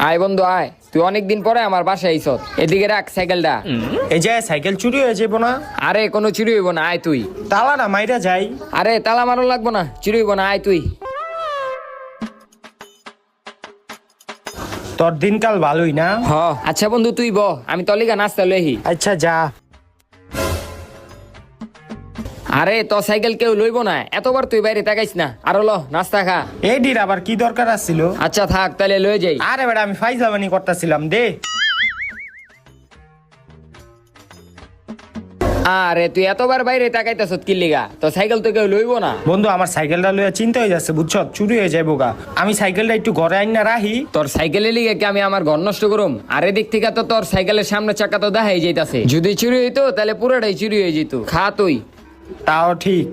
আয় বন্ধু আয়, তুই অনেকদিন পরে আমার বাসায় আইছত। এদিকে রাখ সাইকেলটা। এই যে সাইকেল চুরি হয়ে যাবো না? আরে কোনো চুরি হইব না, আয় তুই। তালা না মাইরা যাই। আরে তালা মারো লাগবো না, চুরি হইব না, আয় তুই। তোর দিনকাল ভালোই না? হ আচ্ছা বন্ধু তুই ব, আমি তলিকা নাস্তা লইহি। আচ্ছা যা। আরে তোর সাইকেল কেউ লইব না, এতবার তুই বাইরে তাকাইস না। আরো ল নাস্তা খা। এই ডির আবার কি দরকার আছিল? আচ্ছা থাক তাহলে লয়ে যাই। আরে বেটা আমি ফাইজলামানি করতেছিলাম, দে। আরে তুই এতবার বাইরে তাকাইতেছ কি লিগা? তো সাইকেল তো কেউ লইব না। বন্ধু আমার সাইকেলটা লইয়া চিন্তা হয়ে যাচ্ছে, বুঝছ? চুরি হয়ে যাবো গা। আমি সাইকেলটা একটু ঘরে আইন না রাহি। তোর সাইকেলের লিগে কি আমি আমার ঘর নষ্ট করুম? আর এদিক থেকে তো তোর সাইকেলের সামনে চাকা তো দেখাই যাইতাছে। যদি চুরি হইতো তাহলে পুরোটাই চুরি হয়ে যেত। খা তুই। তাও ঠিক।